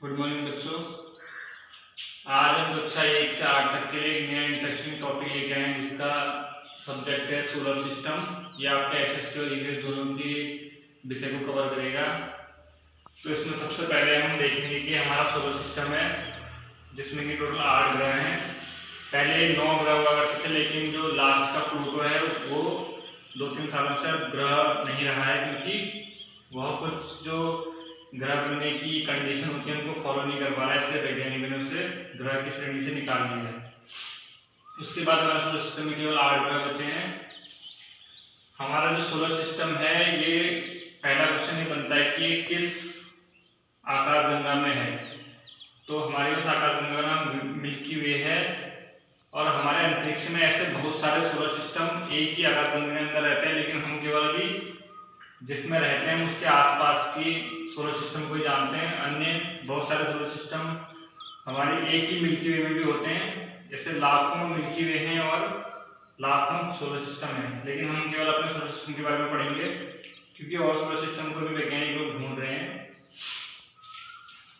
Good morning बच्चों। आज हम कक्षा 1 से 8 तक के लिए एक नया इंटरेस्टिंग टॉपिक लेके आए हैं जिसका सब्जेक्ट है सोलर सिस्टम। ये आपके एसएसटी और ईवीएस दोनों की विषय को कवर करेगा। तो इसमें सबसे पहले हम देखेंगे कि हमारा सोलर सिस्टम है जिसमें कि टोटल 8 ग्रह हैं। पहले 9 ग्रह हुआ करते थे, लेकिन जो लास्ट का प्लूटो है वो 2-3 सालों से ग्रह नहीं रहा है, क्योंकि वह कुछ जो ग्रह बनने की कंडीशन होती है उनको फॉलो नहीं कर पा रहा है, इसलिए वैज्ञानिकों ने उसे ग्रह की श्रेणी से निकाल दिया है। उसके बाद हमारे सोलर सिस्टम में केवल 8 ग्रह बचे हैं। हमारा जो सोलर सिस्टम है, ये पहला क्वेश्चन ये बनता है कि ये किस आकाशगंगा में है। तो हमारे उस आकाशगंगा का नाम मिल्की वे है। और हमारे अंतरिक्ष में ऐसे बहुत सारे सोलर सिस्टम एक ही आकाशगंगा के अंदर रहते हैं, लेकिन हम केवल अभी जिसमें रहते हैं उसके आसपास की सोलर सिस्टम को ही जानते हैं। अन्य बहुत सारे सोलर सिस्टम हमारे एक ही मिल्की वे में भी होते हैं, जैसे लाखों मिल्की वे हैं और लाखों सोलर सिस्टम हैं। लेकिन हम केवल अपने सोलर सिस्टम के बारे में पढ़ेंगे, क्योंकि और सोलर सिस्टम को भी वैज्ञानिक लोग ढूंढ रहे हैं।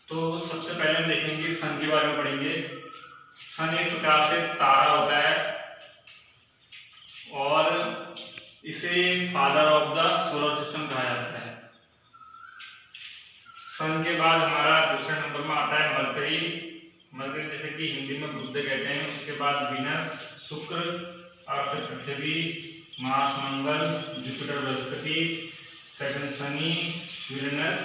तो सबसे पहले हम देखेंगे सन के बारे में पढ़ेंगे। सन एक प्रकार से तारा होता है और इसे father of the solar system कहा जाता है। सन के बाद हमारा दूसरे नंबर में आता है मरकरी। मरकरी जैसे कि हिंदी में बुध कहते हैं। उसके बाद Venus, Shukra, Earth Prithvi, Mars Mangal, Jupiter Brihaspati, Saturn Shani, Uranus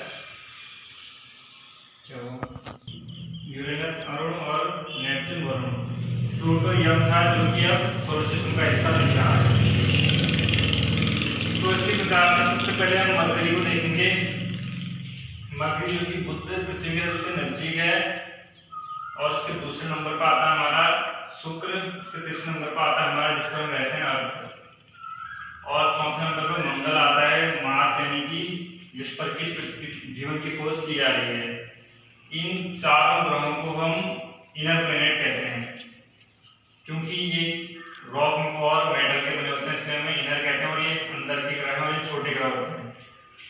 Arun और नेपच्यून वरुण। प्लूटो यम था जो कि अब सोलर सिस्टम का हिस्सा नहीं रहा है। तो इसी प्रकार से सबसे पहले हम मरकरी को देखेंगे। मरकरी जो कि बुध पृथ्वी के सबसे नजदीक है। और उसके दूसरे नंबर पर आता है हमारा शुक्र। उसके तीसरे नंबर पर आता है हमारा जिस पर हम रहते हैं अर्थ। और चौथे नंबर पर मंगल आता है, मार्स यानी कि जिस पर कि जीवन की खोज की जा रही है। इन चारों ग्रहों को हम इनर प्लैनेट कहते हैं, क्योंकि ये रॉक और मेटल के बने होते हैं, इसलिए हमें इनर कहते हैं। और ये अंदर के ग्रह और ये छोटे ग्रह होते हैं।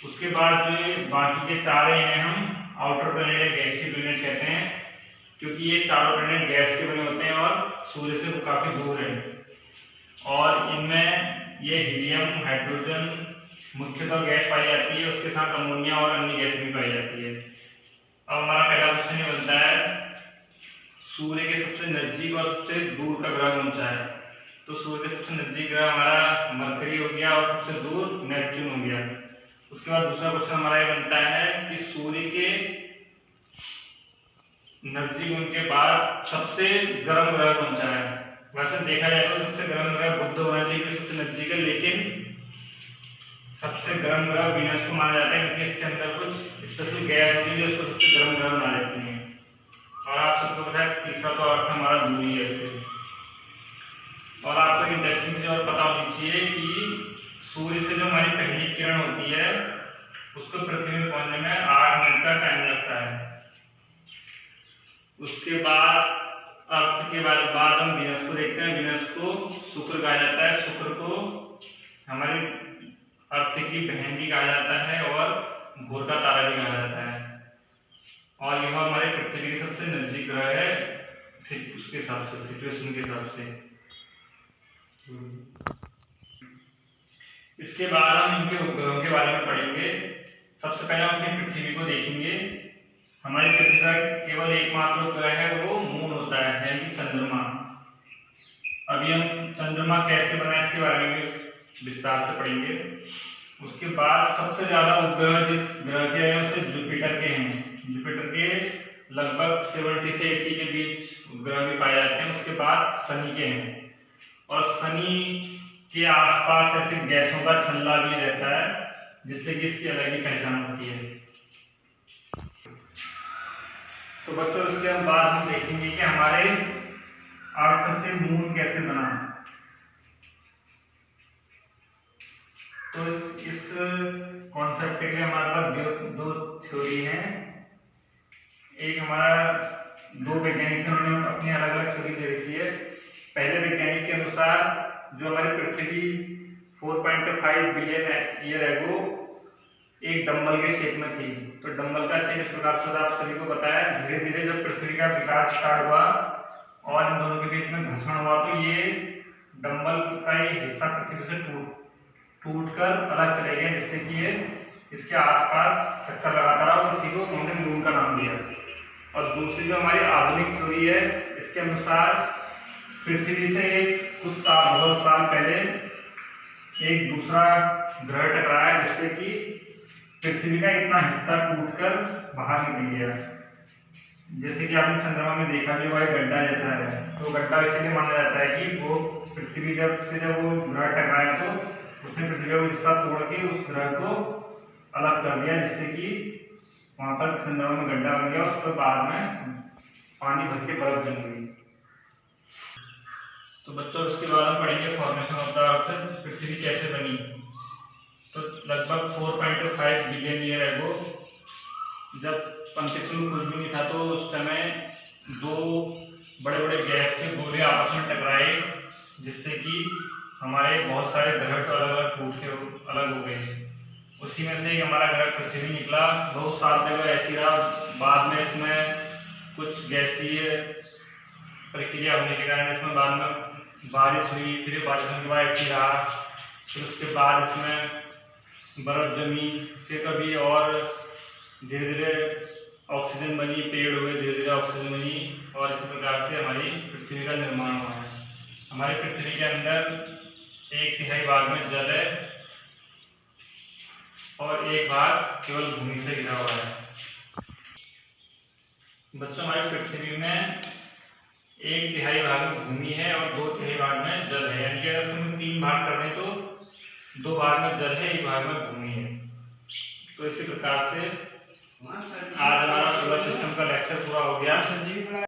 उसके बाद जो ये बाकी के चार हैं इन्हें हम आउटर प्लैनेट या गैसीय प्लैनेट कहते हैं, क्योंकि ये चारों प्लैनेट गैस के बने होते हैं और सूर्य से काफी दूर है। और इनमें ये हीलियम, हाइड्रोजन मुख्यतः गैस पाई जाती है। उसके साथ अमोनिया और अन्य गैस भी पाई जाती है। अब हमारा पहला क्वेश्चन ये बनता है, सूर्य के सबसे नजदीक और सबसे दूर का ग्रह कौन सा है। तो सूर्य के सबसे नजदीक ग्रह हमारा मरकरी हो गया और सबसे दूर नेपच्यून हो गया। उसके बाद दूसरा क्वेश्चन हमारा ये बनता है कि सूर्य के नजदीक उनके बाद सबसे गर्म ग्रह कौन सा है। वैसे देखा जाए तो सबसे गर्म ग्रह बुध होना चाहिए, सबसे नजदीक है, लेकिन सबसे गर्म ग्रह वीनस को माना जाता है, क्योंकि इसके अंदर कुछ स्पेशल गैस होती है जो उसको सबसे गर्म ग्रह बना देती है। और आप सबको पता है तीसरा तो अर्थ हमारा दूरी है इससे। और आपको इंटरेस्टिंग चीज और पता होनी चाहिए कि सूर्य से जो हमारी पहली किरण होती है उसको पृथ्वी में पहुंचने में 8 मिनट का टाइम लगता है। उसके बाद अर्थ के बाद हम वीनस को देखते हैं। वीनस को शुक्र कहा जाता है। शुक्र को हमारे अर्थ की बहन भी कहा जाता है और भोर का तारा भी कहा जाता है। और यह हमारे पृथ्वी के सबसे नजदीक ग्रह है उसके हिसाब से, सिचुएशन के हिसाब से। इसके बाद हम इनके उपग्रहों के बारे में पढ़ेंगे। सबसे पहले हम अपनी पृथ्वी को देखेंगे। हमारी पृथ्वी का केवल एकमात्र उपग्रह है वो मून होता है, यानी कि चंद्रमा। अभी हम चंद्रमा कैसे बना इसके बारे में विस्तार से पढ़ेंगे। उसके बाद सबसे ज्यादा उपग्रह जिस ग्रह के हैं उसे जुपिटर के हैं। जुपिटर के लगभग 70 से 80 के बीच उपग्रह भी पाए जाते हैं। उसके बाद शनि के हैं। और शनि के आसपास ऐसे गैसों का छल्ला भी रहता है, जिससे कि इसकी अलग ही पहचान होती है। तो बच्चों इसके बाद हम देखेंगे कि हमारे अर्थ से मून कैसे बना। तो इस कॉन्सेप्ट के लिए हमारे पास दो थ्योरी हैं। एक हमारा दो वैज्ञानिक उन्होंने अपनी अलग अलग थ्योरी दे रखी है। पहले वैज्ञानिक के अनुसार जो हमारी पृथ्वी 4.5 बिलियन ईयर एगो एक डंबल के शेप में थी। तो डंबल का शेप इस प्रकार से आप सभी को बताया। धीरे धीरे जब पृथ्वी का विकास स्टार्ट हुआ और इन दोनों के बीच में घर्षण हुआ तो ये डंबल का एक हिस्सा पृथ्वी से टूट कर अलग चले गया, जिससे कि ये इसके आसपास चक्कर लगाता रहा और इसी को हमने मून का नाम दिया। और दूसरी जो हमारी आधुनिक थ्योरी है, इसके अनुसार पृथ्वी से बहुत साल पहले एक दूसरा ग्रह टकराया, जिससे कि पृथ्वी का इतना हिस्सा टूटकर बाहर निकल गया। जैसे कि आपने चंद्रमा में देखा भी होगा, गड्ढा जैसा है। तो गड्ढा इसलिए माना जाता है कि वो पृथ्वी जब वो ग्रह टकराया तो उसने पृथ्वी का हिस्सा तोड़ के उस ग्रह को अलग कर दिया, जिससे कि वहां पर चंद्रमा में गड्ढा बन गया। उस पर बाद में पानी भर के बर्फ जम गई। तो बच्चों इसके बाद हम पढ़ेंगे फॉर्मेशन ऑफ द अर्थ, पृथ्वी कैसे बनी। तो लगभग 4.5 बिलियन ईयर एगो, जब अंतरिक्ष में कुछ भी नहीं था, तो उस समय दो बड़े बड़े गैस के गोले आपस में टकराए, जिससे कि हमारे बहुत सारे ग्रह अलग अलग टूट के अलग हो गए। उसी में से एक हमारा ग्रह पृथ्वी निकला। बहुत साल तक ऐसी रहा। बाद में इसमें कुछ गैसीय प्रक्रिया होने के कारण इसमें बाद में बारिश हुई। फिर बारिश होने के बाद ऐसी रहा। फिर उसके बाद इसमें बर्फ जमी। फिर कभी और धीरे धीरे ऑक्सीजन बनी, पेड़ हुए, धीरे धीरे ऑक्सीजन बनी और इस प्रकार से हमारी पृथ्वी का निर्माण हुआ है। हमारी पृथ्वी के अंदर 1/3 भाग में जल है और 1 भाग केवल भूमि से घिरा हुआ है। बच्चों, हमारी पृथ्वी में 1/3 भाग में भूमि है और 2/3 भाग में जल है। यानी कि अगर हम 3 भाग कर दें तो 2 भाग में जल है, 1 भाग में भूमि है। तो इसी प्रकार से आज हमारा सोलर सिस्टम का लेक्चर पूरा हो गया।